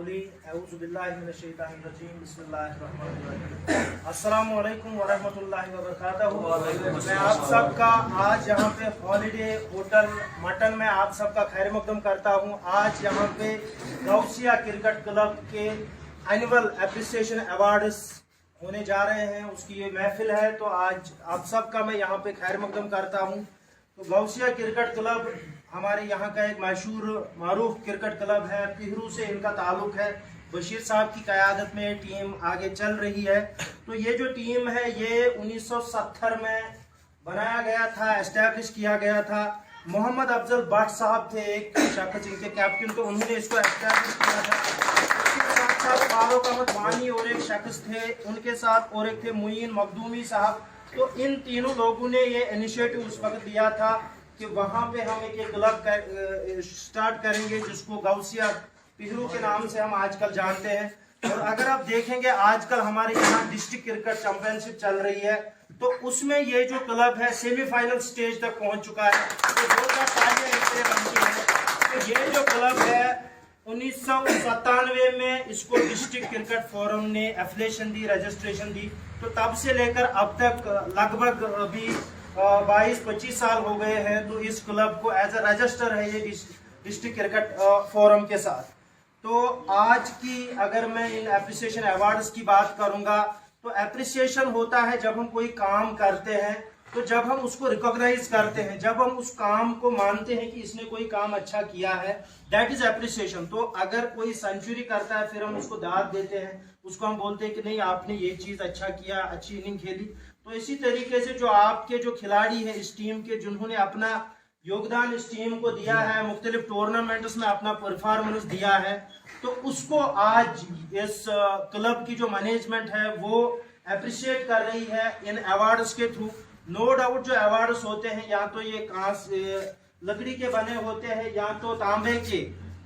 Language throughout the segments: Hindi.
कौली औज़ुबिल्लाहि मिनश्शैतानिर्रजीम बिस्मिल्लाहिर्रहमानिर्रहीम। अस्सलामु अलैकुम वरहमतुल्लाहि वबरकातुहू। मैं आप सबका आज यहाँ पे हॉलिडे होटल मटन में आप सबका खैर मकदम करता हूँ। आज यहाँ पे गौसिया क्रिकेट क्लब के एनुअल एप्रिसिएशन अवार्ड्स होने जा रहे हैं, उसकी ये महफिल है। तो आज आप सबका मैं यहाँ पे खैर मकदम करता हूँ। तो गौसिया क्रिकेट क्लब हमारे यहाँ का एक मशहूर मारूफ क्रिकेट क्लब है। पिहरू से इनका ताल्लुक है। बशीर साहब की क़यादत में टीम आगे चल रही है। तो ये जो टीम है ये 1970 में बनाया गया था, एस्टैब्लिश किया गया था। मोहम्मद अफजल भट्ट साहब थे एक शख्स इनके कैप्टन, तो उन्होंने इसको एस्टैब्लिश किया था। इसके साथ साथ फारूक अहमद वानी और एक शख्स थे, उनके साथ और एक थे मुईन मखदूमी साहब। तो इन तीनों लोगों ने ये इनिशिएटिव उस वक्त दिया था कि वहाँ पे हम एक क्लब स्टार्ट करेंगे जिसको गौसिया पिहरू के नाम से हम आजकल जानते हैं। और अगर आप देखेंगे आजकल हमारे यहाँ डिस्ट्रिक्ट क्रिकेट चैंपियनशिप चल रही है, तो उसमें ये जो क्लब है सेमीफाइनल स्टेज तक पहुँच चुका है। तो 2000 इससे बनती है। तो ये जो क्लब है 1997 में इसको डिस्ट्रिक्ट क्रिकेट फोरम ने एफिलिएशन दी, रजिस्ट्रेशन दी। तो तब से लेकर अब तक लगभग अभी 22-25 साल हो गए हैं। तो इस क्लब को एज अ रजिस्टर है ये डिस्ट्रिक्ट क्रिकेट फोरम के साथ। तो आज की अगर मैं इन एप्रिसिएशन अवार्ड्स की बात करूंगा, तो एप्रिसिएशन होता है जब हम कोई काम करते हैं, तो जब हम उसको रिकॉग्नाइज करते हैं, जब हम उस काम को मानते हैं कि इसने कोई काम अच्छा किया है, दैट इज एप्रिसिएशन। तो अगर कोई सेंचुरी करता है फिर हम उसको दाद देते हैं, उसको हम बोलते हैं कि नहीं आपने ये चीज अच्छा किया, अच्छी इनिंग खेली। तो इसी तरीके से जो आपके जो खिलाड़ी है इस टीम के, जिन्होंने अपना योगदान इस टीम को दिया है, मुख्तलिफ टूर्नामेंट्स में अपना परफॉर्मेंस दिया है, तो उसको आज इस क्लब की जो मैनेजमेंट है वो अप्रिशिएट कर रही है इन अवार्ड्स के थ्रू। नो डाउट जो अवार्ड्स होते हैं या तो ये कांच लकड़ी के बने होते हैं या तो तांबे के,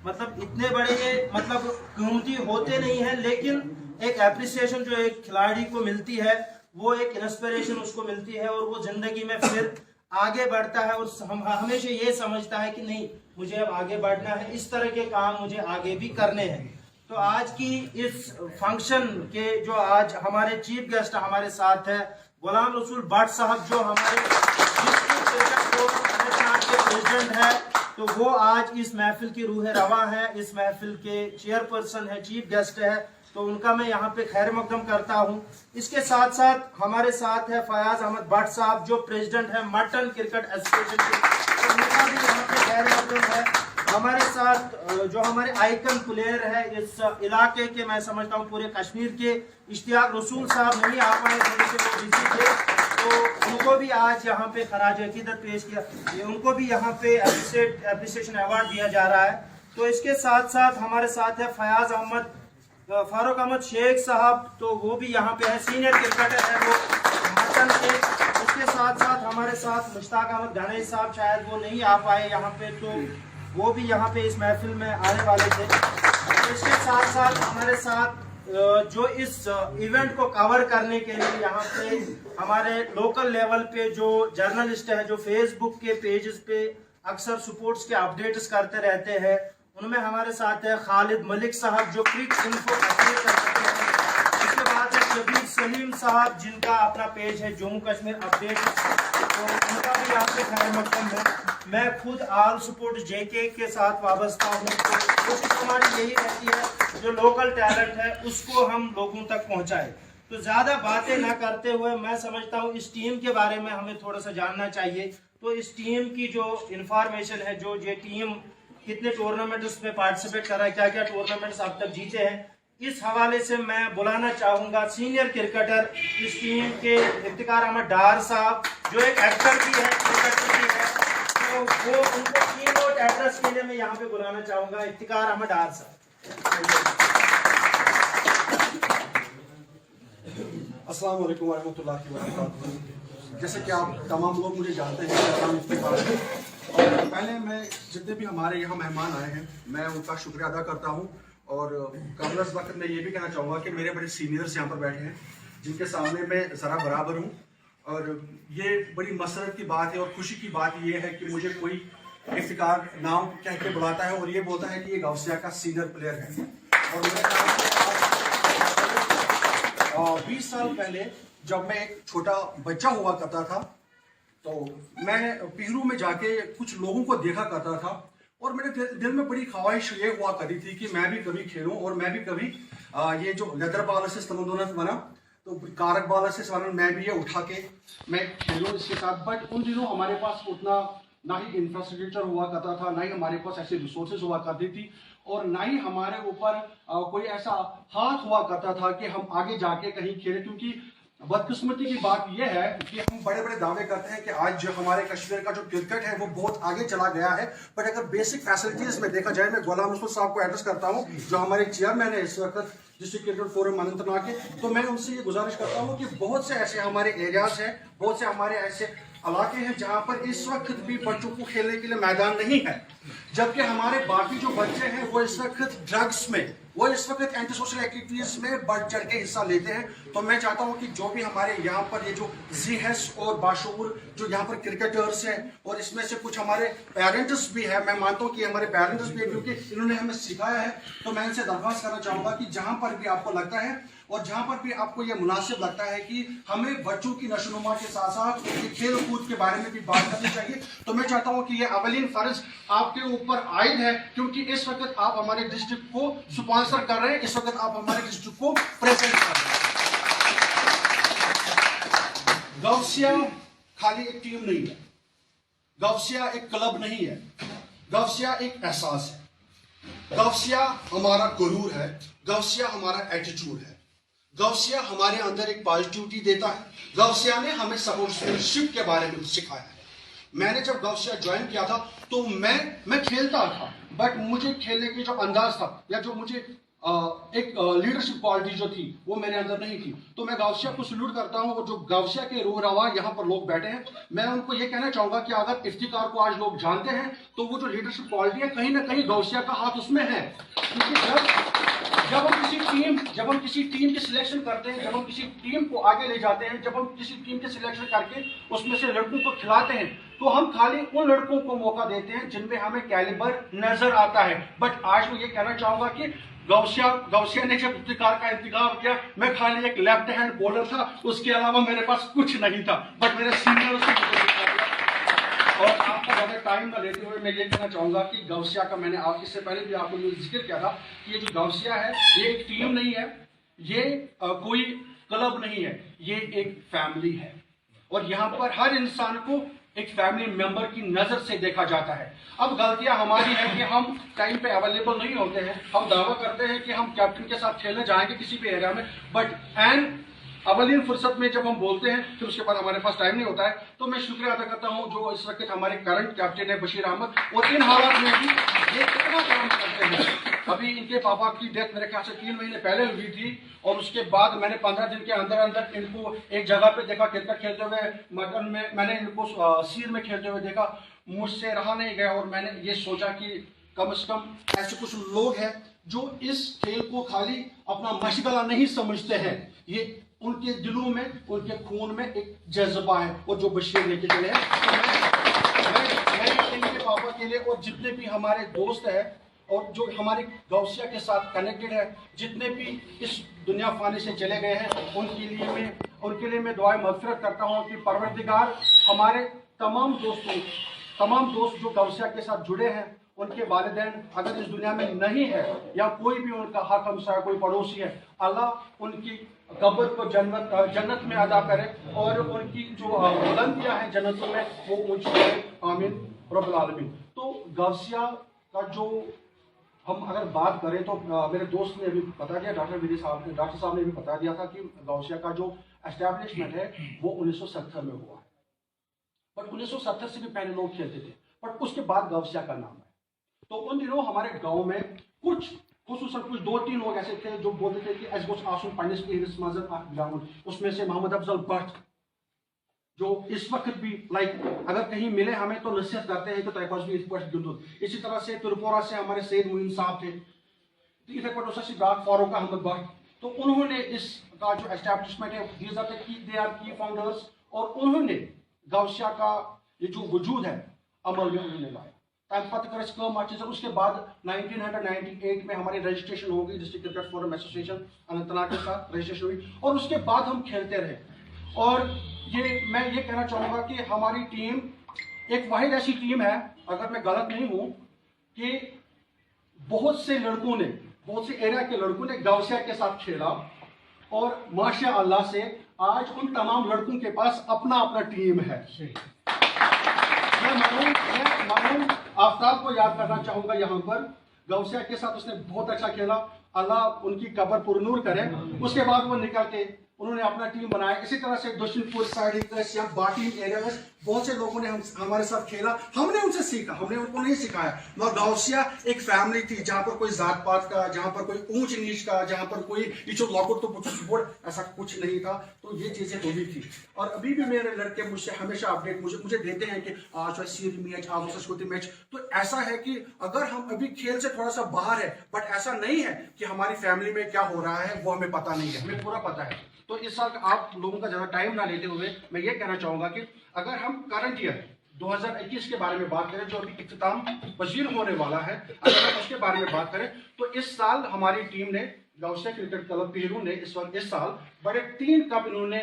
मतलब इतने बड़े ये मतलब कीमती होते नहीं है, लेकिन एक एप्रिसिएशन जो एक खिलाड़ी को मिलती है वो एक इंस्पिरेशन उसको मिलती है और वो जिंदगी में फिर आगे बढ़ता है और हमेशा ये समझता है कि नहीं मुझे अब आगे बढ़ना है, इस तरह के काम मुझे आगे भी करने हैं। तो आज की इस फंक्शन के जो आज हमारे चीफ गेस्ट हमारे साथ है गुलाम रसूल भट्ट साहब, जो हमारे के प्रेसिडेंट है, तो वो आज इस महफिल की रूह रवा है, इस महफिल के चेयरपर्सन है, चीफ गेस्ट है। तो उनका मैं यहाँ पे खैर मकदम करता हूँ। इसके साथ साथ हमारे साथ है फयाज अहमद भट्ट साहब, जो प्रेसिडेंट है मटन क्रिकेट एसोसिएशन के, तो उनका भी यहाँ पे खैर मकदम है। हमारे साथ जो हमारे आइकन प्लेयर है इस इलाके के, मैं समझता हूँ पूरे कश्मीर के, इश्तियाक रसूल साहब नहीं आ पाए, थोड़े से वो बिजी थे, तो उनको भी आज यहाँ पे खराज अकीदत पेश किया, उनको भी यहाँ पे एप्रिसिएशन अवार्ड दिया जा रहा है। तो इसके साथ साथ हमारे साथ है फारूक अहमद शेख साहब, तो वो भी यहाँ पे है, सीनियर क्रिकेटर है वो मटन के। उसके साथ साथ हमारे साथ मुश्ताक अहमद गणेश साहब, शायद वो नहीं आ पाए यहाँ पे, तो वो भी यहाँ पे इस महफिल में आने वाले थे। इसके साथ साथ हमारे साथ जो इस इवेंट को कवर करने के लिए यहाँ पे हमारे लोकल लेवल पे जो जर्नलिस्ट है, जो फेसबुक के पेजेस पे अक्सर स्पोर्ट्स के अपडेट्स करते रहते हैं, उनमें हमारे साथ है खालिद मलिक साहब, जो क्रिक इन्फो अपडेट करते हैं। इसके बाद है शबीर सलीम साहब, जिनका अपना पेज है जम्मू कश्मीर अपडेट, तो उनका भी यहाँ पे खैर मकदम है। मैं खुद आल स्पोर्ट जेके के साथ वाबस्ता हूँ, तो कोशिश हमारी यही रहती है जो लोकल टैलेंट है उसको हम लोगों तक पहुँचाए। तो ज़्यादा बातें ना करते हुए मैं समझता हूँ इस टीम के बारे में हमें थोड़ा सा जानना चाहिए। तो इस टीम की जो इंफॉर्मेशन है, जो ये टीम कितने टूर्नामेंट्स में पार्टिसिपेट कर रहा है, क्या क्या टूर्नामेंट्स अब तक जीते हैं, इस हवाले से मैं बुलाना चाहूँगा सीनियर क्रिकेटर इस टीम के इफ्तिकार अहमद डार साहब, जो एक एक्टर भी है, क्रिकेटर भी है, तो वो उनको कीनोट एड्रेस के लिए मैं यहाँ पे बुलाना चाहूँगा इफ्तिकार अहमद डार साहब। अस्सलाम वालेकुम वरहमतुल्लाहि वबरकातुहू। जैसे कि आप तमाम लोग मुझे जानते हैं, और पहले मैं जितने भी हमारे यहाँ मेहमान आए हैं मैं उनका शुक्रिया अदा करता हूँ। और कबल अज़ वक्त मैं ये भी कहना चाहूँगा कि मेरे बड़े सीनियर्स यहाँ पर बैठे हैं जिनके सामने मैं ज़रा बराबर हूँ, और ये बड़ी मसरत की बात है और खुशी की बात ये है कि मुझे कोई इफ्तिकार नाम कह के बुलाता है और ये बोलता है कि ये गौसिया का सीनियर प्लेयर है। और मैं 20 साल पहले जब मैं एक छोटा बच्चा हुआ करता था तो मैं पीरू में जाके कुछ लोगों को देखा करता था और मेरे दिल में बड़ी ख्वाहिश ये हुआ करती थी कि मैं भी कभी खेलूं और मैं भी कभी ये जो लेदर बॉल से स्तमोदोनत बना तो कारक बॉल से मैं भी ये उठा के मैं खेलूं इसके साथ। बट उन दिनों हमारे पास उतना ना ही इंफ्रास्ट्रक्चर हुआ करता था, ना ही हमारे पास ऐसे रिसोर्सेज हुआ करती थी और ना ही हमारे ऊपर कोई ऐसा हाथ हुआ करता था कि हम आगे जाके कहीं खेले। क्योंकि बदकिस्मती की बात यह है कि हम बड़े बड़े दावे करते हैं कि आज जो हमारे कश्मीर का जो क्रिकेट है वो बहुत आगे चला गया है, बट अगर बेसिक फैसिलिटीज में देखा जाए, मैं गुलाम रसूल साहब को एड्रेस करता हूं जो हमारे चेयरमैन है इस वक्त डिस्ट्रिक्ट क्रिकेट फोरम अनंतनाग के, तो मैं उनसे ये गुजारिश करता हूं कि बहुत से ऐसे हमारे एरियाज हैं, बहुत से हमारे ऐसे इलाके हैं जहां पर इस वक्त भी बच्चों को खेलने के लिए मैदान नहीं है, जबकि हमारे बाकी जो बच्चे हैं वो इस वक्त ड्रग्स में, वो इस वक्त एंटी सोशल एक्टिविटीज में बढ़ चढ़ के हिस्सा लेते हैं। तो मैं चाहता हूं कि जो भी हमारे यहाँ पर ये जो ज़ीहस और बाशऊर जो यहाँ पर क्रिकेटर्स हैं और इसमें से कुछ हमारे पेरेंट्स भी हैं, मैं मानता हूं कि हमारे पेरेंट्स भी हैं क्योंकि इन्होंने हमें सिखाया है, तो मैं इनसे दरख्वास्त करना चाहूंगा कि जहां पर भी आपको लगता है और जहां पर भी आपको ये मुनासिब लगता है कि हमें बच्चों की नशोनुमा के साथ साथ उनके खेल कूद के बारे में भी बात करनी चाहिए, तो मैं चाहता हूं कि ये अवलीन फर्ज आपके ऊपर आयद है क्योंकि इस वक्त आप हमारे डिस्ट्रिक्ट को स्पॉन्सर कर रहे हैं, इस वक्त आप हमारे डिस्ट्रिक्ट को प्रेजेंट कर रहे हैं। गवसिया खाली एक टीम नहीं है, गवसिया एक क्लब नहीं है, गवसिया एक एहसास है, गवसिया हमारा गुरूर है, गवसिया हमारा एटीट्यूड है, गवसिया हमारे अंदर एक पॉजिटिविटी देता है, गवसिया ने हमें स्पोर्ट्समैनशिप के बारे में सिखाया है। मैंने जब गवसिया ज्वाइन किया था तो मैं खेलता था, बट मुझे खेलने की जो अंदाज था या जो मुझे एक लीडरशिप क्वालिटी जो थी वो मेरे अंदर नहीं थी। तो मैं गवसिया को सल्यूट करता हूं और जो गवसिया के रूह रवा यहाँ पर लोग बैठे हैं, मैं उनको ये कहना चाहूंगा कि अगर इफ्तिकार को आज लोग जानते हैं तो वो जो लीडरशिप क्वालिटी है कहीं ना कहीं गवसिया का हाथ उसमें है। क्योंकि जब हम किसी टीम की सिलेक्शन करते हैं, जब हम किसी टीम को आगे ले जाते हैं, जब हम किसी टीम की सिलेक्शन करके उसमें से लड़कों को खिलाते हैं, तो हम खाली उन लड़कों को मौका देते हैं जिनमें हमें कैलिबर नजर आता है। बट आज मैं ये कहना चाहूंगा कि गवसिया ने जब इफ्तिकार का इंतजाम किया, मैं खाली एक लेफ्ट हैंड बॉलर था, उसके अलावा मेरे पास कुछ नहीं था, बट मेरे सीनियर और आपका ज्यादा टाइम न लेते हुए मैं ये कहना चाहूंगा कि गवसिया का मैंने इससे पहले भी आपको जिक्र किया था कि ये जो गवसिया है ये एक टीम नहीं है, ये कोई क्लब नहीं है, ये एक फैमिली है और यहाँ पर हर इंसान को एक फैमिली मेंबर की नजर से देखा जाता है। अब गलतियां हमारी है कि हम टाइम पे अवेलेबल नहीं होते हैं, हम दावा करते हैं कि हम कैप्टन के साथ खेलने जाएंगे किसी भी एरिया में, बट एंड अवलीन फुर्सत में जब हम बोलते हैं फिर उसके बाद हमारे पास टाइम नहीं होता है। तो मैं शुक्रिया अदा करता हूं जो इस वक्त हमारे करंट कैप्टन है बशीर अहमद, और इन हालात में भी ये कितना काम करते हैं। अभी इनके पापा की डेथ मेरे ख्याल से 3 महीने पहले हुई थी और उसके बाद मैंने 15 दिन के अंदर अंदर इनको एक जगह पे देखा क्रिकेट खेलते हुए, मटन में मैंने इनको सीर में खेलते हुए देखा, मुझसे रहा नहीं गया और मैंने ये सोचा कि कम से कम ऐसे कुछ लोग हैं जो इस खेल को खाली अपना मशगला नहीं समझते हैं, ये उनके दिलों में, उनके खून में एक जज्बा है और जो बशीर लेके चले हैं। तो मैं इनके पापा के लिए और जितने भी हमारे दोस्त हैं और जो हमारे गवसिया के साथ कनेक्टेड है, जितने भी इस दुनिया फाने से चले गए हैं, उनके लिए मैं दुआएं मगफिरत करता हूँ कि परवरदिगार हमारे तमाम दोस्त जो गवसिया के साथ जुड़े हैं, उनके वालिदैन अगर इस दुनिया में नहीं है या कोई भी उनका हक हमसाया कोई पड़ोसी है, अल्लाह उनकी कब्र को जन्नत में अदा करे और उनकी जो बुलंदियां हैं जन्नतों में वो ऊंची करे, आमीन रब्बुल आलमीन। तो गवसिया का जो हम अगर बात करें तो मेरे दोस्त ने अभी बता दिया, डॉक्टर साहब ने भी बता दिया था कि गवसिया का जो एस्टैब्लिशमेंट है वो 1970 में हुआ है, बट 1970 से भी पहले लोग खेलते थे, बट उसके बाद गवसिया का नाम है। तो उन दिनों हमारे गांव में कुछ 2-3 लोग ऐसे थे जो बोलते थे कि एस गोस आसुन पन्निस ग्राउंड, उसमें से मोहम्मद अफजल भट्ट जो इस वक्त भी अगर कहीं मिले हमें तो नसीहत करते हैं कि इसी तरह से त्रिपुरा से हमारे सैयद मुइन साहब थे, फारूक अहमद भट्ट, तो उन्होंने इसका जो एस्टैब्लिशमेंट है दे आर की फाउंडर्स, और उन्होंने गवसिया का ये जो वजूद है अमल में उन्होंने लाया उसके बाद 1998 में हमारी रजिस्ट्रेशन हो गई district cricket forum association Anantnag के साथ रजिस्ट्रेशन हुई और उसके बाद हम खेलते रहे। और मैं ये कहना चाहूँगा कि हमारी टीम एक वाहिद ऐसी टीम है, अगर मैं गलत नहीं हूँ, कि बहुत से एरिया के लड़कों ने गाउसिया के साथ खेला और माशाअल्लाह से आज उन तमाम लड़कों के पास अपना अपना टीम है। मैं मामून आफ्ताब को याद करना चाहूंगा यहाँ पर, गाउसिया के साथ उसने बहुत अच्छा खेला, अल्लाह उनकी कब्र पुरनूर करे। उसके बाद वो निकल के उन्होंने अपना टीम बनाया। इसी तरह से दुश्मनपुर साइड बाटी एरिया में बहुत से लोगों ने हमारे साथ खेला, हमने उनसे सीखा, हमने उनको नहीं सिखाया। मगर गाउसिया एक फैमिली थी जहाँ पर कोई जात पात का, जहाँ पर कोई ऊंच नीच का, जहाँ पर कोई इचो लॉकर तो बोर्ड ऐसा कुछ नहीं था। तो ये चीजें होती थी। और अभी भी मेरे लड़के मुझसे हमेशा अपडेट मुझे देते हैं कि आज सीरी मैच, आज छोटी मैच। तो ऐसा है कि अगर हम अभी खेल से थोड़ा सा बाहर है, बट ऐसा नहीं है कि हमारी फैमिली में क्या हो रहा है वो हमें पता नहीं है, हमें पूरा पता है। तो इस साल आप लोगों का ज्यादा टाइम ना लेते हुए मैं ये कहना चाहूंगा कि अगर हम करंट ईयर 2021 के बारे में बात करें, जो अभी इख्तिताम पजीर होने वाला है, अगर हम उसके बारे में बात करें तो इस साल हमारी टीम ने, गाउसिया क्रिकेट क्लब पीरू ने इस साल बड़े 3 कप इन्होंने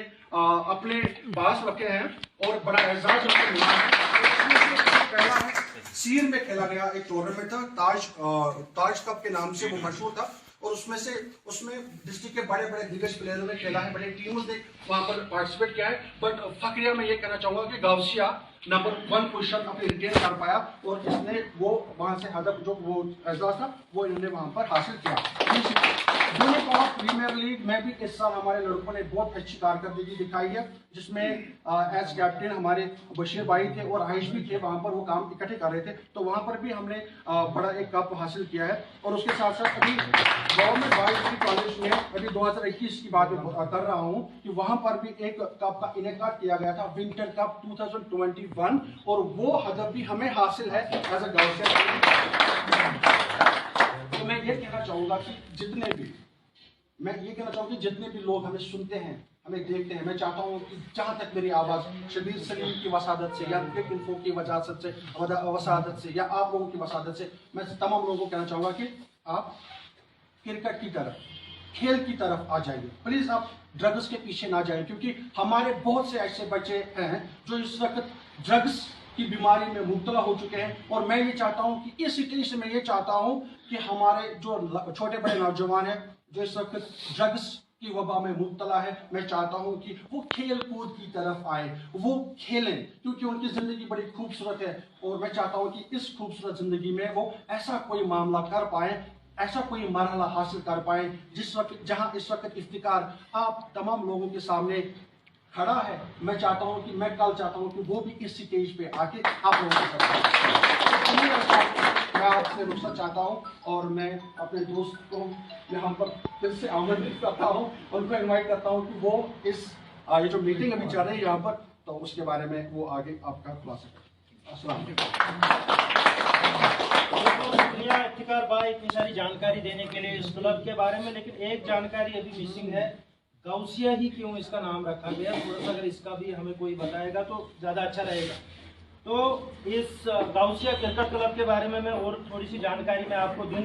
अपने पास रखे हैं और बड़ा एजाज उनको मिला है। पहला है सीर में खेला गया एक टूर्नामेंट था, ताज कप के नाम से वो मशहूर था। और उसमें डिस्ट्रिक्ट के बड़े बड़े दिग्गज प्लेयरों ने खेला है, बड़े टीमों ने वहां पर पार्टिसिपेट किया है। बट फखरिया में ये कहना चाहूंगा कि गाउसिया नंबर 1 पोजीशन अपनी रिटेन कर पाया और इसने वो वहां से हदफ जो वो एजाज था वो इन्होंने वहां पर हासिल किया। प्रीमियर लीग में भी इस साल हमारे लड़कों ने बहुत अच्छी कारकर्दगी दिखाई है, जिसमें एज कैप्टन हमारे बशीर भाई थे और आयुष भी थे, वहां पर वो काम इकट्ठे कर रहे थे। तो वहां पर भी हमने बड़ा एक कप हासिल किया है। और उसके साथ साथ अभी गवर्नमेंट बॉयज कॉलेज में अभी 2021 की बात कर रहा हूं कि वहां पर भी एक कप का इनेकाद किया गया था, विंटर कप 2021, और वो हदफ भी हमें हासिल है एज अ गाउसिया। तो मैं ये कहना चाहूंगा कि जितने भी लोग हमें सुनते हैं, हमें देखते हैं, मैं चाहता हूं कि जहां तक मेरी आवाज शबीर सलीम की वसादत से या क्रिक इन्फो की वसादत से या आप लोगों की वसादत से मैं तमाम लोगों को कहना चाहूंगा कि आप क्रिकेट की तरफ, खेल की तरफ आ जाइए। प्लीज आप ड्रग्स के पीछे ना जाए, क्योंकि हमारे बहुत से ऐसे बच्चे हैं जो इस वक्त ड्रग्स की बीमारी में मुब्तला हो चुके हैं। और मैं ये चाहता हूं कि इस सिटी से मैं ये चाहता हूं कि हमारे जो छोटे बड़े नौजवान हैं जो इस वक्त ड्रग्स की वबा में मुब्तला है, मैं चाहता हूं कि वो खेल कूद की तरफ आए, वो खेलें, क्योंकि उनकी जिंदगी बड़ी खूबसूरत है। और मैं चाहता हूं कि इस खूबसूरत जिंदगी में वो ऐसा कोई मामला कर पाए, ऐसा कोई मरहला हासिल कर पाए जहां इस वक्त इफ्तिकार आप तमाम लोगों के सामने खड़ा है। मैं कल चाहता हूं कि वो भी इस स्टेज पे आके आप लोगों के साथ मैं आपसे रुखसत चाहता हूं और मैं अपने दोस्त को यहाँ पर फिर से आमंत्रित करता हूं, उनको इनवाइट करता हूं कि वो इस ये जो मीटिंग अभी चल रही है यहाँ पर, तो उसके बारे में वो आगे आपका खुलासा करें। अस्सलाम शुक्रिया इफ्तिकार भाई इतनी सारी जानकारी देने के लिए इस क्लब के बारे में। लेकिन एक जानकारी अभी मिसिंग है, गाउसिया ही क्यों इसका नाम रखा गया, थोड़ा सा अगर इसका भी हमें कोई बताएगा तो ज़्यादा अच्छा रहेगा। तो इस गाउसिया क्रिकेट क्लब के बारे में मैं और थोड़ी सी जानकारी मैं आपको दूं।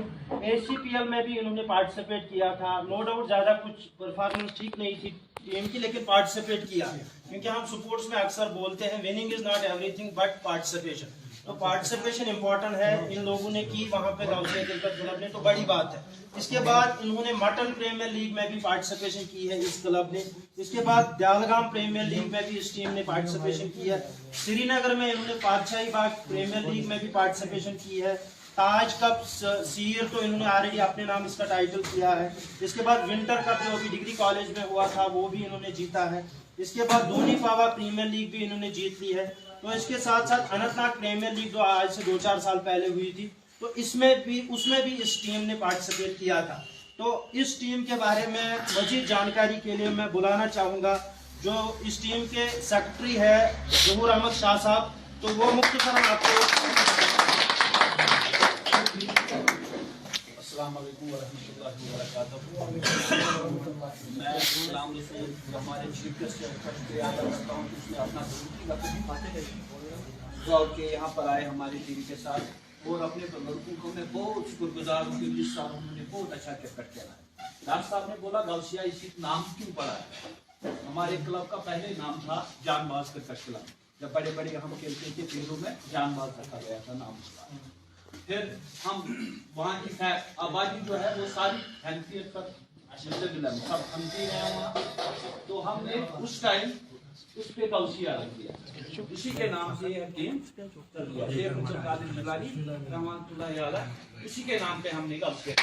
ACPL में भी इन्होंने पार्टिसिपेट किया था, नो डाउट ज़्यादा कुछ परफॉर्मेंस ठीक नहीं थी टीम की, लेकिन पार्टिसिपेट किया, क्योंकि हम स्पोर्ट्स में अक्सर बोलते हैं winning is not everything but participation. तो पार्टिसिपेशन इंपॉर्टेंट है, इन लोगों ने की वहाँ पे गाउसिया क्रिकेट क्लब ने, तो बड़ी बात है। इसके बाद इन्होंने मटन प्रीमियर लीग में भी पार्टिसिपेशन की है इस क्लब ने। इसके बाद दयालगाम प्रीमियर लीग में भी इस टीम ने पार्टिसिपेशन की है। श्रीनगर में इन्होंने पातशाही बाग प्रीमियर लीग में भी पार्टिसिपेशन की है। ताज कप सीयर तो इन्होंने ऑलरेडी अपने नाम इसका टाइटल किया है। इसके बाद विंटर कप जो अभी डिग्री कॉलेज में हुआ था वो भी इन्होंने जीता है। इसके बाद धोनी पावा प्रीमियर लीग भी इन्होंने जीत ली है। तो इसके साथ साथ अनंतनाग प्रीमियर लीग जो आज से 2-4 साल पहले हुई थी, तो उसमें भी इस टीम ने पार्टिसिपेट किया था। तो इस टीम के बारे में मजीद जानकारी के लिए मैं बुलाना चाहूँगा जो इस टीम के सेक्रेटरी है जहूर अहमद शाह साहब, तो वो मुख्तसरन आपको। अस्सलाम वालेकुम वरहमतुल्लाहि वबरकातुहू। मैं हमारे चीफ गेस्ट का शुक्रिया अदा करता हूँ कि उसने अपना ज़रूरी वक्त निकालते हैं और के यहाँ पर आए हमारी टीम के साथ और अपने लड़कों को मैं बहुत शुक्रगुजार हूँ कि इस साल उन्होंने बहुत अच्छा क्रिकेट खेला है। डॉक्टर साहब ने बोला गलसिया इसी नाम क्यों पड़ा है। हमारे क्लब का पहले नाम था जानबाज क्रिकेट क्लब। जब बड़े बड़े हम खेलते थे पेड़ों में जानबाज रखा गया था नाम उसका। फिर हम वहाँ की आबादी जो है वो सारी हैंसियत पर सब हमती है वहाँ। तो हमने उस टाइम उस पे गलसिया रख दिया, इसी के नाम से यह टीम चल दिया। इसी के नाम पे हमने गलसिया।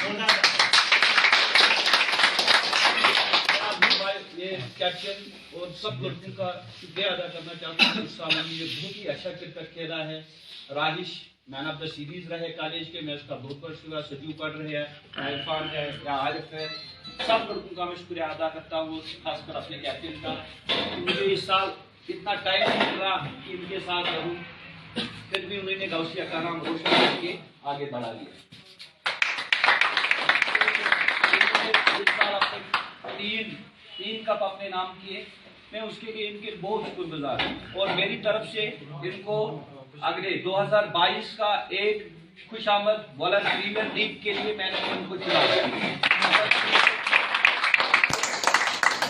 ये कैप्टन और सब लड़कों का शुक्रिया अदा करना चाहता हूँ। इस साल हमने बहुत ही अच्छा क्रिकेट खेला है। राहिश मैन ऑफ द सीरीज रहे कॉलेज के, मैं उसका बहुत बहुत शुक्रिया। सजू पढ़ रहे हैं, इरफान है या आरिफ है, सब लड़कों का मैं शुक्रिया अदा करता हूँ, खासकर अपने कैप्टन का। मुझे इस साल इतना टाइम मिल रहा कि इनके साथ रहूँ, फिर भी उन्होंने गौसिया का नाम रोशन करके आगे बढ़ा दिया। इस साल अपने तीन कप अपने नाम किए, मैं उसके लिए इनके बहुत शुक्रगुजार हूँ। और मेरी तरफ से इनको अगले 2022 का एक खुशामद बॉलर प्रीमियर लीग के लिए मैंने उनको चुना।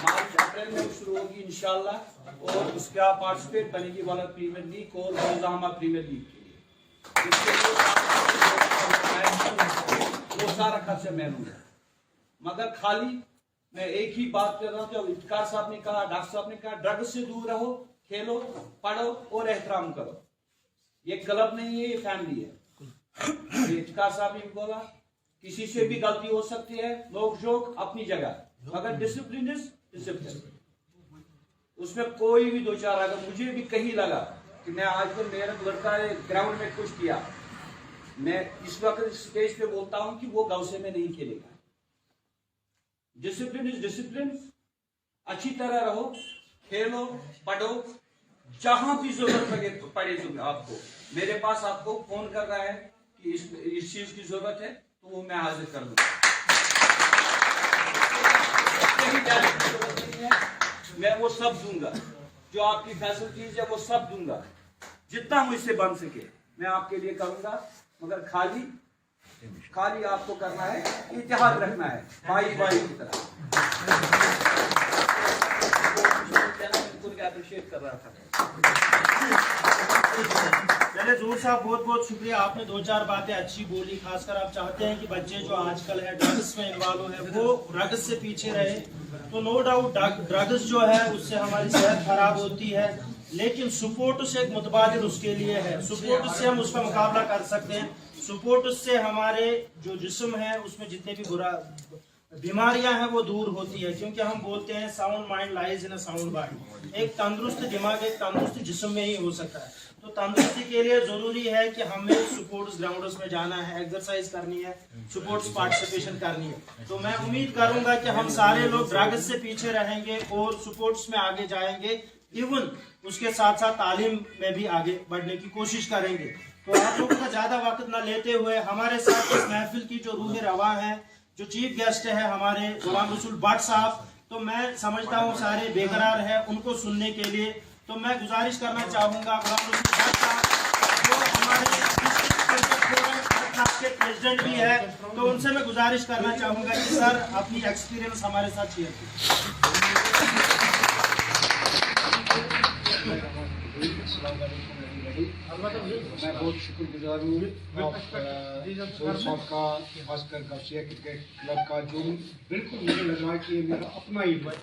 मार्च अप्रैल में शुरू होगी इंशाल्लाह, और उसका पार्टिसिपेट बनेगी बॉलर प्रीमियर लीग और रोजामा प्रीमियर लीग के लिए। इसके लिए वो सारा खर्चा मैं लूंगा। मगर खाली मैं एक ही बात कर रहा हूँ, जब इफ्तिकार साहब ने कहा, डॉक्टर साहब ने कहा, ड्रग्स से दूर रहो, खेलो, पढ़ो और एहतराम करो। ये क्लब नहीं है, ये फैमिली है। इफ्तिकार साहब ने बोला किसी से भी गलती हो सकती है, लोग जोक अपनी जगह, मगर डिसिप्लिन इज डिसिप्लिन। उसमें कोई भी दो चार, अगर मुझे भी कहीं लगा कि मैं आज तो मेरा लड़का ग्राउंड में कुछ किया, मैं इस वक्त स्टेज पे बोलता हूँ कि वो गौसे में नहीं खेलेगा। Discipline is discipline. अच्छी तरह रहो, खेलो, पढ़ो, जहां भी जरूरत पड़े आपको, मेरे पास आपको फोन कर रहा है कि इस चीज की जरूरत है, तो वो मैं हाजिर कर दूंगा। मैं वो सब दूंगा, जो आपकी फैसिलिटीज है वो सब दूंगा, जितना मुझसे बन सके मैं आपके लिए करूंगा। मगर खाली आपको करना है, इतिहाद रखना है भाई भाई की तरह। अप्रिशिएट कर रहा था। चलिए जूर साहब, बहुत बहुत शुक्रिया, आपने दो चार बातें अच्छी बोली। खासकर आप चाहते हैं कि बच्चे जो आजकल है ड्रग्स में इन्वॉल्व है वो ड्रग्स से पीछे रहे, तो नो डाउट ड्रग्स जो है उससे हमारी सेहत खराब होती है, लेकिन सपोर्ट से एक मुतबादिल उसके लिए है। सपोर्ट से हम उसका मुकाबला कर सकते हैं। सपोर्ट से हमारे जो जिस्म है उसमें जितने भी बुरा बीमारियां हैं वो दूर होती है, क्योंकि हम बोलते हैं sound mind lies in a sound body. एक तंदुरुस्त दिमाग एक तंदुरुस्त जिस्म में ही हो सकता है। तो तंदुरुस्ती के लिए जरूरी है कि हमें स्पोर्ट्स ग्राउंड्स में जाना है, एक्सरसाइज करनी है, स्पोर्ट्स पार्टिसिपेशन करनी है। तो मैं उम्मीद करूंगा कि हम सारे लोग ड्रग्स से पीछे रहेंगे और स्पोर्ट्स में आगे जाएंगे, इवन उसके साथ साथ तालीम में भी आगे बढ़ने की कोशिश करेंगे। तो आप लोगों का ज्यादा वक्त न लेते हुए हमारे साथ इस महफिल की जो रूह रवा है, जो चीफ गेस्ट है हमारे गुलाम रसूल भट्ट साहब, तो मैं समझता हूँ सारे बेकरार है उनको सुनने के लिए। तो मैं गुजारिश करना चाहूंगा गुलाम रसूल भट्ट साहब जो हमारे के प्रेसिडेंट भी है, तो उनसे मैं गुजारिश करना चाहूंगा कि सर अपनी एक्सपीरियंस हमारे साथ शेयर करें। मैं बहुत शुक्रगुजार हूँ आप साहब का, खासकर गौसिया क्रिकेट क्लब का, जो बिल्कुल मुझे लगा कि मेरा अपना ही है।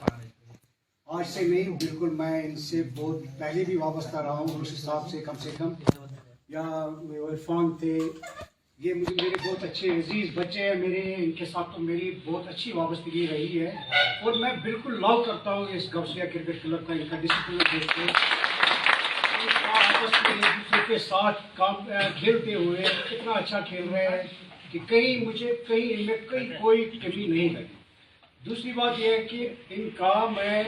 आज से नहीं, बिल्कुल मैं इनसे बहुत पहले भी वाबस्ता रहा हूँ, उस हिसाब से कम या इरफान थे, ये मुझे मेरे बहुत अच्छे अजीज बच्चे हैं मेरे, इनके साथ तो मेरी बहुत अच्छी वाबस्तगी रही है। और मैं बिल्कुल लव करता हूँ इस गौसिया क्रिकेट क्लब का, इनका डिसिप्लिन देख के, आपस में एक दूसरे के साथ काम खेलते हुए इतना अच्छा खेल रहे हैं कि कहीं इनमें कोई कमी नहीं लगी। दूसरी बात यह है कि इनका मैं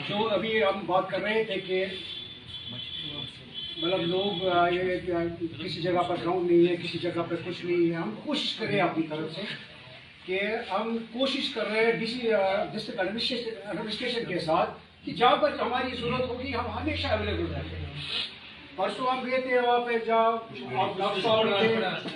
जो अभी हम बात कर रहे थे कि मतलब लोग ये किसी जगह पर ग्राउंड नहीं है, किसी जगह पर कुछ नहीं है, हम कोशिश करें अपनी तरफ से कि हम कोशिश कर रहे हैं डिस्ट्रिक्ट एडमिनिस्ट्रेशन के साथ कि जहाँ पर हमारी ज़रूरत होगी हम हमेशा अवेलेबल रहते हैं। परसों हम गए थे वहाँ पे जहाँ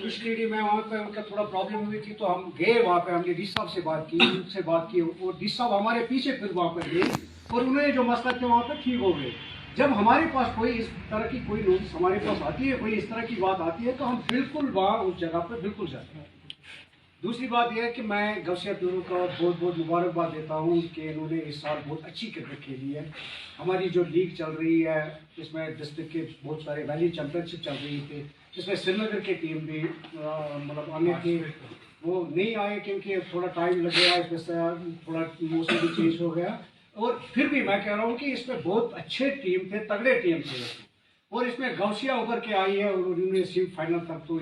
स्टडी में, वहाँ पे उनका थोड़ा प्रॉब्लम हुई थी, तो हम गए वहाँ पे, हमने डी साहब से बात की, उनसे बात की, और डी साहब हमारे पीछे फिर वहाँ पर गए और उन्होंने जो मसला थे वहाँ पे ठीक हो गए। जब हमारे पास कोई इस तरह की कोई नोटिस हमारे पास आती है, कोई इस तरह की बात आती है, तो हम बिल्कुल वहाँ उस जगह पर बिल्कुल जाते हैं। दूसरी बात यह है कि मैं गौसिया ब्यूरो का बहुत बहुत मुबारकबाद देता हूँ कि इन्होंने इस साल बहुत अच्छी क्रिकेट खेली है। हमारी जो लीग चल रही है इसमें डिस्ट्रिक्ट के बहुत सारे वैली चैंपियनशिप चल रही थी, जिसमें श्रीनगर की टीम भी मतलब आने थे, वो नहीं आए क्योंकि थोड़ा टाइम लग गया, इसमें थोड़ा मौसम भी चेंज हो गया। और फिर भी मैं कह रहा हूँ कि इसमें बहुत अच्छे टीम थे, तगड़े टीम थे, और इसमें गौसिया उभर के आई है और उन्होंने सेमीफाइनल तक तो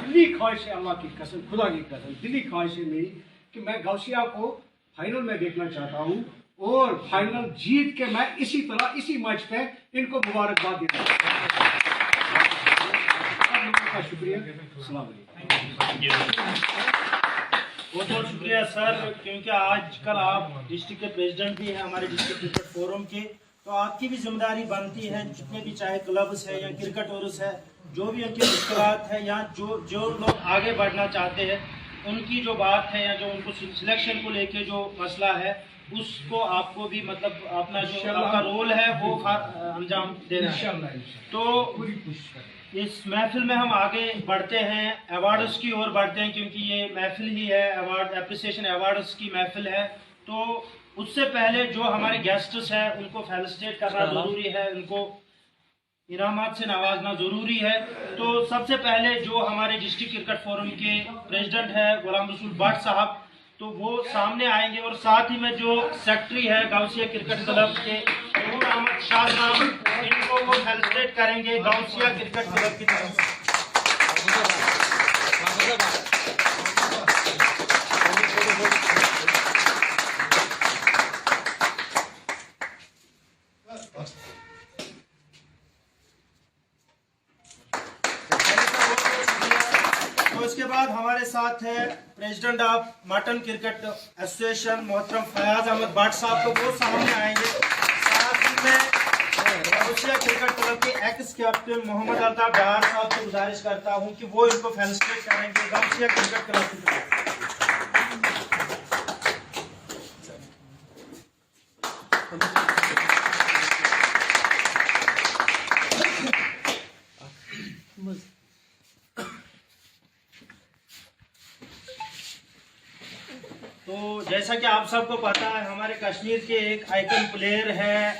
दिली ख्वाहिश है, अल्लाह की कसम, खुदा की कसम, दिली ख्वाहिश है मेरी कि मैं गौसिया को फाइनल में देखना चाहता हूँ और फाइनल जीत के मैं इसी तरह इसी मैच पे इनको मुबारकबाद देना चाहता हूँ। शुक्रिया, अस्सलाम वालेकुम। बहुत बहुत शुक्रिया सर, क्योंकि आजकल आप डिस्ट्रिक्ट के प्रेसिडेंट भी हैं हमारे डिस्ट्रिक्ट क्रिकेट फोरम के, तो आपकी भी जिम्मेदारी बनती है, जितने भी चाहे क्लब्स है या क्रिकेटर्स है, जो भी उनकी मुश्किलात है या जो लोग आगे बढ़ना चाहते हैं, उनकी जो बात है या जो उनको सिलेक्शन को लेके जो मसला है, उसको आपको भी मतलब अपना जो आपका रोल है वो अंजाम देना है। तो पूरी कोशिश करें। इस महफिल में हम आगे बढ़ते हैं, अवार्ड्स की ओर बढ़ते हैं, क्योंकि ये महफिल ही है अवार्ड एप्रिसिएशन अवार्ड्स की महफिल है। तो उससे पहले जो हमारे गेस्ट्स हैं उनको फेलिसिटेट करना जरूरी है, उनको इनामात से नवाजना जरूरी है। तो सबसे पहले जो हमारे डिस्ट्रिक्ट क्रिकेट फोरम के प्रेसिडेंट है गुलाम रसूल भट्ट साहब, तो वो सामने आएंगे, और साथ ही में जो सेक्रेटरी है गौसिया क्रिकेट क्लब के नूर अहमद शाह साहब, इनको वो फेलिसिटेट करेंगे गौसिया क्रिकेट क्लब की तरफ से। तो इसके बाद हमारे साथ है president of mutton cricket association मोहतरम फयाज अहमद भट्ट साहब, तो वो सामने आएंगे। साथ ही में गौसिया क्रिकेट क्लब के एक्स कैप्टन मोहम्मद अल्ताफ डार साहब से गुजारिश करता हूं कि वो इनको फेलिसिटेट करेंगे गौसिया क्रिकेट क्लब की तरफ। तो जैसा कि आप सबको पता है, हमारे कश्मीर के एक आइकन प्लेयर है,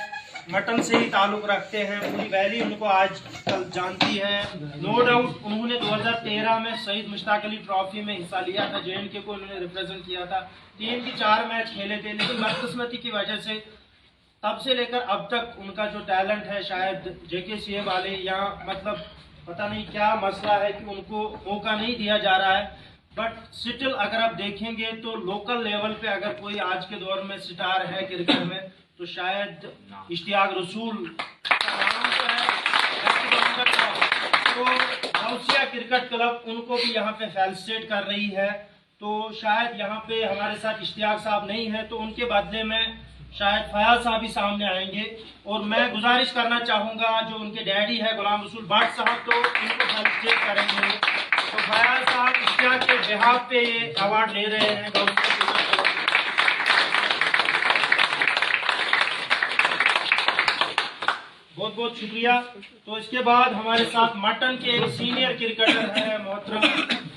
मटन से ही ताल्लुक रखते हैं, पूरी वैली उनको आजकल जानती है। नो डाउट उन्होंने 2013 में शहीद मुश्ताक अली ट्रॉफी में हिस्सा लिया था, JNK को उन्होंने रिप्रेजेंट किया था, 3 की 4 मैच खेले थे, लेकिन बदकिस्मती की वजह से तब से लेकर अब तक उनका जो टैलेंट है, शायद JKCA वाले या मतलब पता नहीं क्या मसला है कि उनको मौका नहीं दिया जा रहा है। बट स्टिल अगर आप देखेंगे तो लोकल लेवल पे अगर कोई आज के दौर में स्टार है क्रिकेट में, तो शायद इश्तियाक रसूल का नाम तो है। तो गौसिया क्रिकेट क्लब उनको भी यहाँ पे फेलिसिटेट कर रही है। तो शायद यहाँ पे हमारे साथ इश्तियाक साहब नहीं है, तो उनके बदले में शायद फयाज साहब ही सामने आएंगे, और मैं गुजारिश करना चाहूँगा जो उनके डैडी है गुलाम रसूल भट्ट साहब, तो इनको फेलिसिटेट करेंगे। तो फयाज साहब इश्तियाक के बिहाफ पे ये अवार्ड ले रहे हैं गौसिया क्रिकेट क्लब। बहुत बहुत शुक्रिया। तो इसके बाद हमारे साथ मटन के एक सीनियर क्रिकेटर है मोहतरम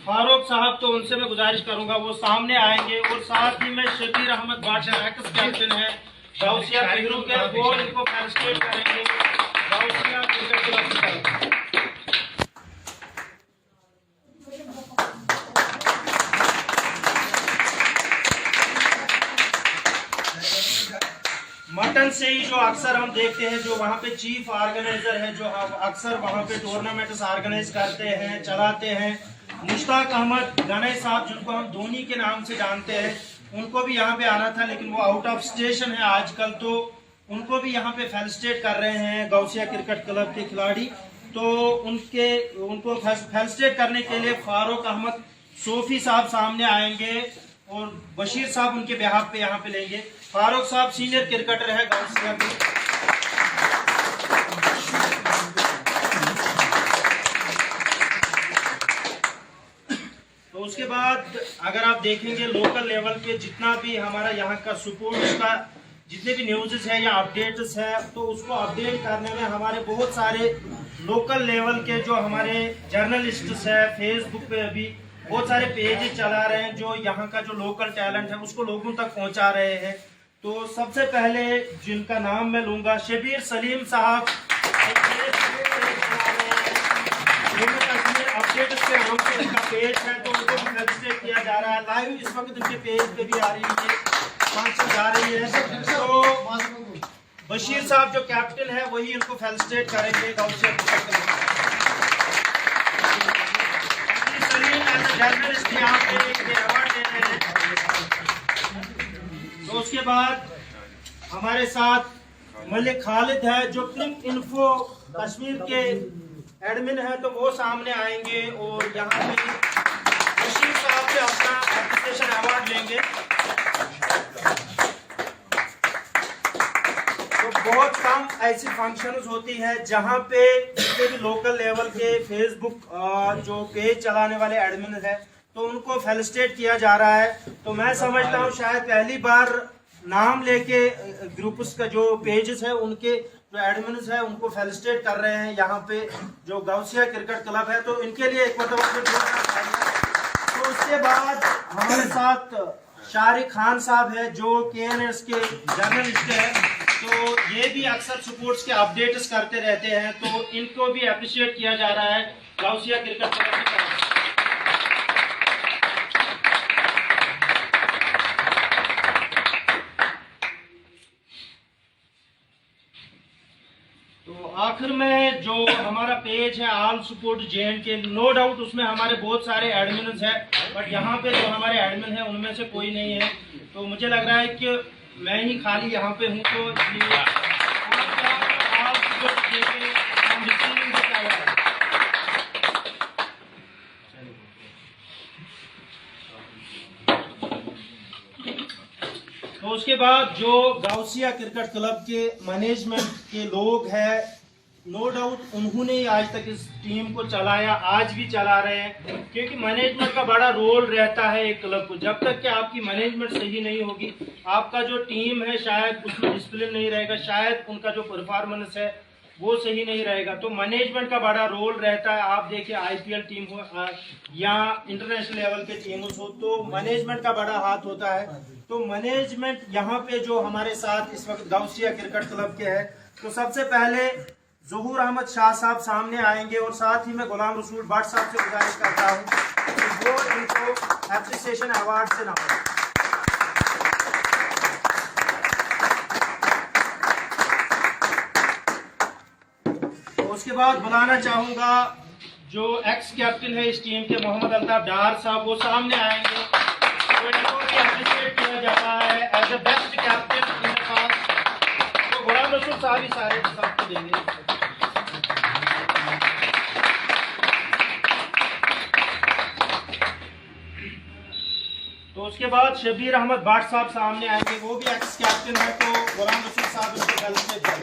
फारूक साहब, तो उनसे मैं गुजारिश करूंगा वो सामने आएंगे, और साथ ही में शबीर अहमद बादशाह एक्स कैप्टन है गौसिया बिहरू के, वो इनको फेलिसिटेट करेंगे गौसिया क्रिकेट क्लब की तरफ। मटन से ही जो अक्सर हम देखते हैं, जो वहाँ पे चीफ ऑर्गेनाइजर है, जो अक्सर वहाँ पे टूर्नामेंट्स ऑर्गेनाइज करते हैं, चलाते हैं, मुश्ताक अहमद गनई साहब, जिनको हम धोनी के नाम से जानते हैं, उनको भी यहाँ पे आना था, लेकिन वो आउट ऑफ स्टेशन है आजकल, तो उनको भी यहाँ पे फेलिसिटेट कर रहे हैं गौसिया क्रिकेट क्लब के खिलाड़ी। तो उनको फेलिसिटेट करने के लिए फारूक अहमद सोफी साहब सामने आएंगे, और बशीर साहब उनके बिहाफ पे यहाँ पे लेंगे। फारूक साहब सीनियर क्रिकेटर है गौसिया के। तो उसके बाद अगर आप देखेंगे लोकल लेवल पे जितना भी हमारा यहाँ का सपोर्ट का जितने भी न्यूज़ है या अपडेट्स है, तो उसको अपडेट करने में हमारे बहुत सारे लोकल लेवल के जो हमारे जर्नलिस्ट्स है, फेसबुक पे अभी बहुत सारे पेज चला रहे हैं जो यहाँ का जो लोकल टैलेंट है उसको लोगों तक पहुँचा रहे हैं। तो सबसे पहले जिनका नाम मैं लूँगा, शबीर सलीम साहब अपडेट्स के नाम से इनका पेज है, तो उनको भी रजिस्टर किया जा रहा है। लाइव इस वक्त इनके पेज पे भी आ रही है, जा रही है। तो बशीर साहब जो कैप्टन है वही इनको फेलिसिटेट करेंगे जर्नलिस्ट यहाँ पे अवार्ड दे रहे हैं। तो उसके बाद हमारे साथ मलिक खालिद है जो क्लिक इन्फो कश्मीर के एडमिन है, तो वो सामने आएंगे और यहाँ पे बशीर साहब से अपना एप्रिसिएशन अवार्ड लेंगे। बहुत कम ऐसी फंक्शंस होती है जहां पे जितने भी लोकल लेवल के फेसबुक जो पेज चलाने वाले एडमिन है तो उनको फेलिसिटेट किया जा रहा है। तो मैं समझता हूं शायद पहली बार नाम लेके ग्रुप्स का जो पेजेस है उनके जो एडमिन है उनको फेलिसिटेट कर रहे हैं यहाँ पे जो गौसिया क्रिकेट क्लब है, तो इनके लिए एक तो उसके बाद हमारे साथ शारिक खान साहब है जो KNS के जर्नलिस्ट है, तो ये भी अक्सर स्पोर्ट्स के अपडेट्स करते रहते हैं, तो इनको भी अप्रिशिएट किया जा रहा है गौसिया क्रिकेट क्लब की तरफ। तो आखिर में जो हमारा पेज है all support JNK, no doubt उसमें हमारे बहुत सारे एडमिन हैं, बट यहाँ पे जो हमारे एडमिन है उनमें से कोई नहीं है। तो मुझे लग रहा है कि मैं ही खाली यहाँ पे हूँ, तो उसके बाद जो गौसिया क्रिकेट क्लब के मैनेजमेंट के लोग हैं, नो डाउट उन्होंने आज तक इस टीम को चलाया, आज भी चला रहे हैं, क्योंकि मैनेजमेंट का बड़ा रोल रहता है एक क्लब को। जब तक कि आपकी मैनेजमेंट सही नहीं होगी, आपका जो टीम है शायद उसमें डिसिप्लिन नहीं रहेगा, शायद उनका जो परफॉर्मेंस है वो सही नहीं रहेगा। तो मैनेजमेंट का बड़ा रोल रहता है। आप देखिए IPL टीम हो या इंटरनेशनल लेवल के टीम हो, तो मैनेजमेंट का बड़ा हाथ होता है। तो मैनेजमेंट यहाँ पे जो हमारे साथ इस वक्त गौसिया क्रिकेट क्लब के है, तो सबसे पहले ज़हूर अहमद शाह साहब सामने आएंगे और साथ ही मैं गुलाम रसूल भट्ट साहब से गुजारिश करता हूँ कि वो इनको एप्रिसिएशन अवार्ड से नवाजें। तो उसके बाद बुलाना चाहूंगा जो एक्स कैप्टन है इस टीम के मोहम्मद अल्ताफ डार साहब, वो सामने आएंगे। तो इनको भी एप्रिशिएट किया जाता है as a best captain in the past. तो गुलाम रसूल साहब ही सारे सबको देंगे। तो उसके बाद शबीर अहमद भट्ट साहब सामने आएंगे, वो भी एक्स कैप्टन है, तो गुलाम रसूल साहब उनके गल से चले।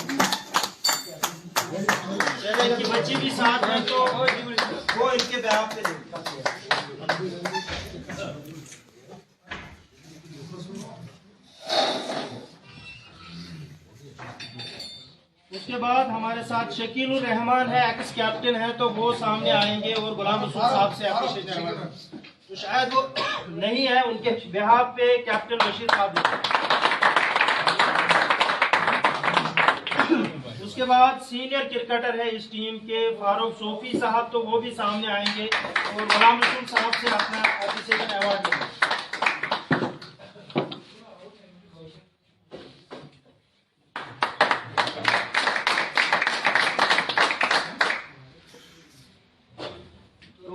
इनकी बच्ची भी साथ है, तो वो इनके ब्याह पे देंगे। उसके बाद हमारे साथ शकील उर रहमान है, एक्स कैप्टन है, तो वो सामने आएंगे और गुलाम रसूल साहब से एप्रिशिएशन। तो शायद वो नहीं है, उनके बिहाफ पे कैप्टन बशीर साहब। उसके बाद सीनियर क्रिकेटर है इस टीम के फारूक सूफी साहब, तो वो भी सामने आएंगे और गुलाम रसूल साहब से अपना एप्रिसिएशन अवार्ड लेंगे।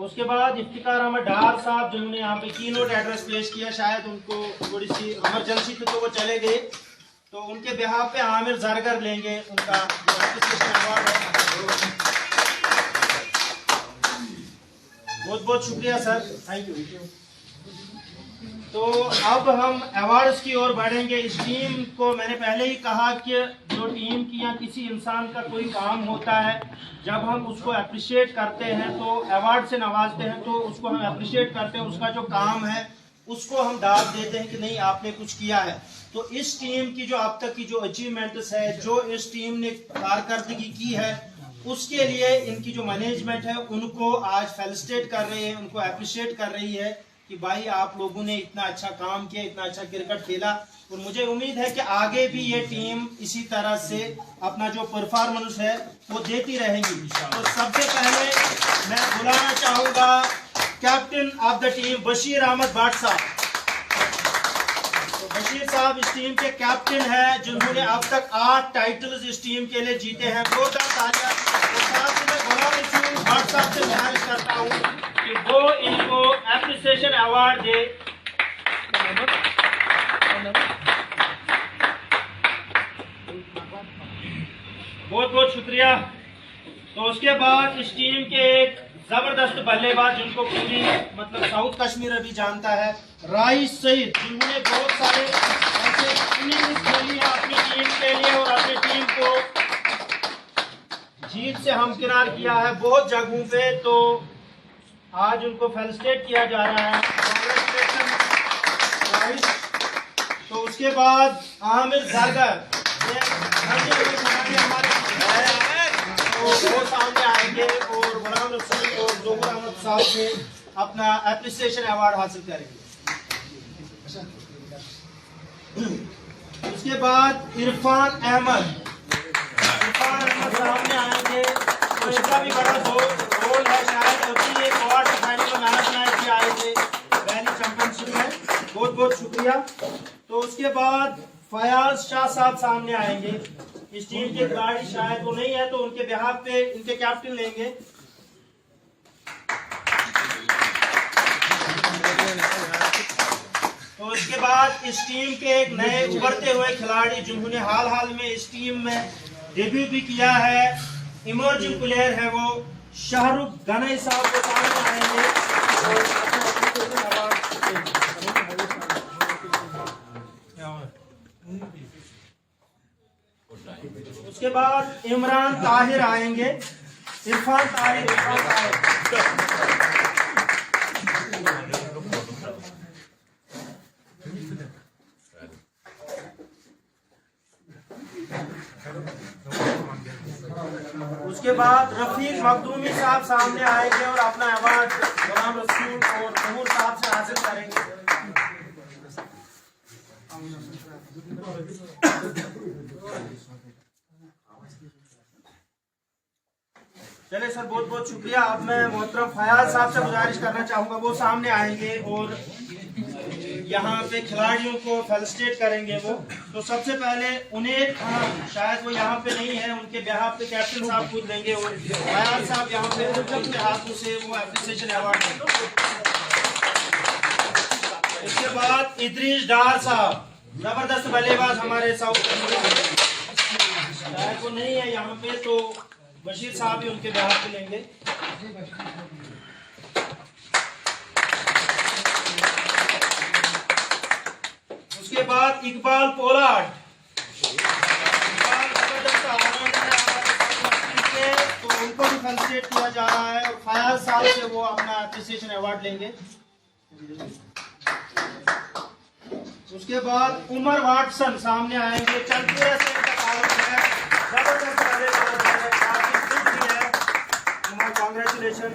उसके बाद इफ्तिकार अहमद डार साहब जिन्होंने यहाँ पे कीनोट एड्रेस पेश किया, शायद उनको थोड़ी सी इमरजेंसी थी तो वो चले गए, तो उनके बिहाफ पे आमिर जरगर लेंगे उनका अवार्ड है। बहुत बहुत शुक्रिया सर, थैंक यू। तो अब हम अवार्ड्स की ओर बढ़ेंगे। इस टीम को मैंने पहले ही कहा कि जो टीम की या किसी इंसान का कोई काम होता है, जब हम उसको अप्रिशिएट करते हैं तो अवार्ड से नवाजते हैं, तो उसको हम अप्रिशिएट करते हैं, उसका जो काम है उसको हम दाद देते हैं कि नहीं आपने कुछ किया है। तो इस टीम की जो अब तक की जो अचीवमेंट्स है, जो इस टीम ने कारकर्दगी की है, उसके लिए इनकी जो मैनेजमेंट है उनको आज फेलिसिटेट कर रही है, उनको अप्रिशिएट कर रही है कि भाई आप लोगों ने इतना अच्छा काम किया, इतना अच्छा क्रिकेट खेला। और मुझे उम्मीद है कि आगे भी ये टीम इसी तरह से अपना जो परफॉर्मेंस है वो देती रहेगी। तो सबसे पहले मैं बुलाना चाहूंगा captain of the team Bashir Ahmad Bhat साहब। तो बशीर साहब इस टीम के कैप्टन है, जिन्होंने अब तक 8 टाइटल्स इस टीम के लिए जीते हैं। जोरदार तालियां। साथ ही मैं गुलाम रसूल भट्ट साहब से गुजारिश करता हूँ कि वो इनको एप्रिसिएशन अवार्ड दे। बहुत बहुत शुक्रिया। तो उसके बाद इस टीम के एक जबरदस्त बल्लेबाज, जिनको पूरी मतलब साउथ कश्मीर अभी जानता है, राइस सईद, जिन्होंने बहुत सारे ऐसे इनिंग्स खेली है अपनी टीम के लिए और अपनी टीम को जीत से हमकिनार किया है बहुत जगहों पे। तो आज उनको फेलिसिटेट किया जा रहा है। Congratulation rice. तो उसके बाद आमिर जागर, तो वो सामने आएंगे और गुलाम रसूल और जोहर अहमद साहब से अपना एप्रिसिएशन अवार्ड हासिल करेंगे। उसके बाद इरफान अहमद सामने आएंगे। तो इसका भी बड़ा रोल है, शायद अभी ये क्वार्टर फाइनल में मैच भी आए थे वैली चैंपियनशिप में। बहुत बहुत शुक्रिया। तो उसके बाद फयाज शाह साहब सामने आएंगे। इस टीम के खिलाड़ी शायद वो नहीं है, तो उनके बिहाफ पे इनके कैप्टन लेंगे। तो इसके बाद इस टीम के एक नए उभरते हुए खिलाड़ी, जिन्होंने हाल में इस टीम में डेब्यू भी किया है, इमर्जिंग प्लेयर है, वो शाहरुख गनई साहब को सामने आएंगे। उसके बाद इमरान ताहिर आएंगे। इरफान ताहिर। उसके बाद रफीक मखदूमी साहब सामने आएंगे और अपना अवार्ड गुलाम रसूल और जहूर साहब से हासिल करेंगे। चले सर, बहुत बहुत शुक्रिया। अब मैं मोहतरम फयाज साहब से गुजारिश करना चाहूंगा, वो सामने आएंगे और यहाँ पे खिलाड़ियों को फेलिसिटेट करेंगे वो। तो सबसे पहले उन्हें शायद वो यहाँ पे नहीं है, उनके बिहाफ पे कैप्टन साहब खुद लेंगे और फयाज साहब यहाँ पे अपने हाथों से वो एप्रिसिएशन अवार्ड देंगे। इसके बाद इदरीस डार साहब, जबरदस्त बल्लेबाज हमारे साउथ कश्मीर, शायद वो नहीं है यहाँ पे, तो बशीर साहब भी उनके बिहाफ पे लेंगे। उसके बाद इकबाल पोलार्ड, तो उनको भी फेलिसिटेट किया जा रहा है और फयाज साहब से वो अपना एप्रिसिएशन अवार्ड लेंगे। उसके बाद उमर वाटसन सामने आएंगे। चलपुरा से इनका ताल्लुक है, जबरदस्त बल्लेबाज है, काफी फिट भी है। उमर, कांग्रेचुलेशन।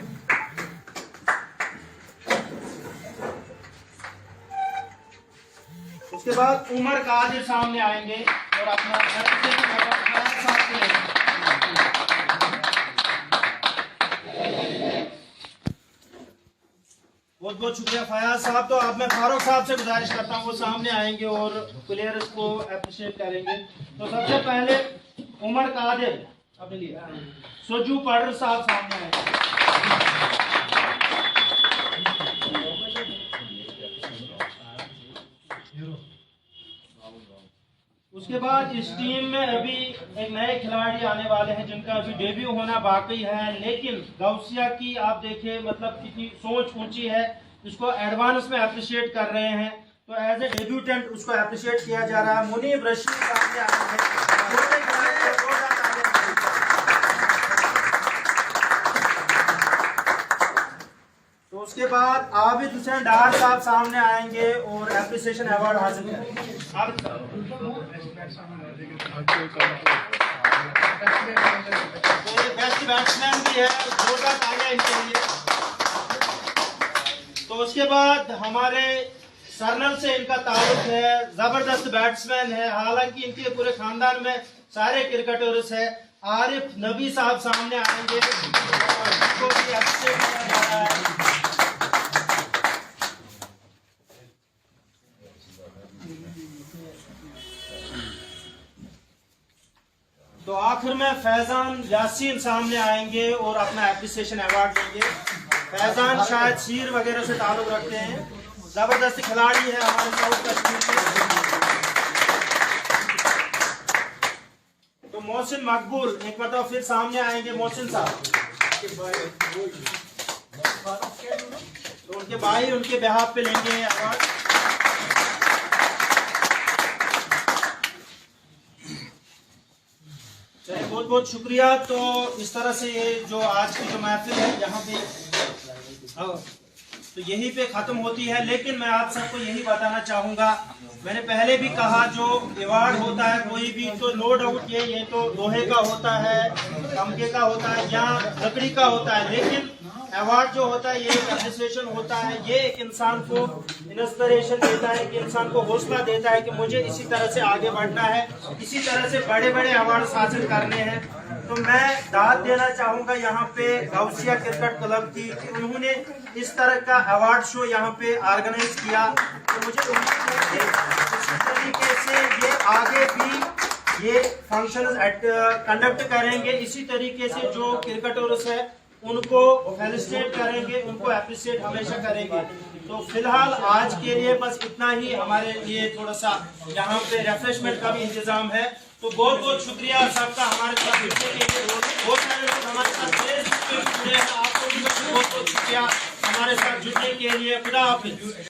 उसके बाद उमर कादिर सामने आएंगे और अपना एप्रिसिएशन अवार्ड फयाज साहब से लेंगे। बहुत बहुत शुक्रिया फयाज साहब। तो अब मैं फारूक साहब से गुजारिश करता हूँ, वो सामने आएंगे और प्लेयर्स को अप्रिशिएट करेंगे। तो सबसे पहले उमर कादिर अपने लिए सोजू पाडर साहब सामने आएंगे। उसके बाद इस टीम में अभी एक नए खिलाड़ी आने वाले हैं, जिनका अभी डेब्यू होना बाकी है, लेकिन गौसिया की आप देखिए मतलब कितनी सोच ऊंची है, इसको एडवांस में अप्रिशिएट कर रहे हैं। तो एज ए डेब्यूटेंट उसको अप्रिशिएट किया जा रहा है। मुनीब रशीद सामने आए हैं। छोटे खिलाड़ी को जोरदार तालियां दीजिए। तो उसके बाद आबिद हुसैन डार साहब सामने आएंगे और एप्रिसिएशन अवार्ड हासिल करेंगे। बेस्ट बैट्समैन भी है, जोरदार तालियां इनके लिए। तो उसके बाद हमारे सरनल से इनका ताल्लुक है, जबरदस्त बैट्समैन है, हालांकि इनके पूरे खानदान में सारे क्रिकेटर्स है। आरिफ नबी साहब सामने आएंगे, उनको भी अप्रिशिएट किया जा रहा है। तो आखिर में फैजान यासीन सामने आएंगे और अपना एप्रिसिएशन अवार्ड देंगे। फैजान शायद शीर वगैरह से ताल्लुक रखते हैं, जबरदस्त खिलाड़ी है हमारे साउथ कश्मीर के। तो मोहसिन मकबूल एक मतलब फिर सामने आएंगे, मोहसिन साहब। तो उनके भाई उनके बिहाफ पे लेंगे अवार्ड। चलिए बहुत बहुत शुक्रिया। तो इस तरह से ये जो आज की जो महफिल है यहाँ पे तो यहीं पे खत्म होती है। लेकिन मैं आप सबको यही बताना चाहूंगा, मैंने पहले भी कहा जो अवार्ड होता है कोई भी, तो नो डाउट ये तो लोहे का होता है, तमगे का होता है या लकड़ी का होता है, लेकिन अवार्ड जो होता है ये एक एप्रिसिएशन होता है। ये एक इंसान को इंस्पिरेशन देता है, कि इंसान को हौसला देता है कि मुझे इसी तरह से आगे बढ़ना है, इसी तरह से बड़े बड़े अवार्ड हासिल करने हैं। तो मैं दाद देना चाहूंगा यहाँ पे गौसिया क्रिकेट क्लब की, कि उन्होंने इस तरह का अवार्ड शो यहाँ पे ऑर्गेनाइज किया। तो मुझे उम्मीद है कि इसी तरीके से ये आगे भी ये फंक्शन कंडक्ट करेंगे, इसी तरीके से जो क्रिकेटर्स है उनको फेलिसिटेट करेंगे, उनको अप्रिशिएट हमेशा करेंगे। तो फिलहाल आज के लिए बस इतना ही, हमारे लिए थोड़ा सा यहाँ पे रिफ्रेशमेंट का भी इंतजाम है। तो बहुत बहुत शुक्रिया सबका हमारे साथ जुड़ने के लिए। बहुत सारे लोग हमारे साथ जुड़े हैं, आपको भी बहुत बहुत शुक्रिया हमारे साथ जुड़ने के लिए। खुदा हाफिज।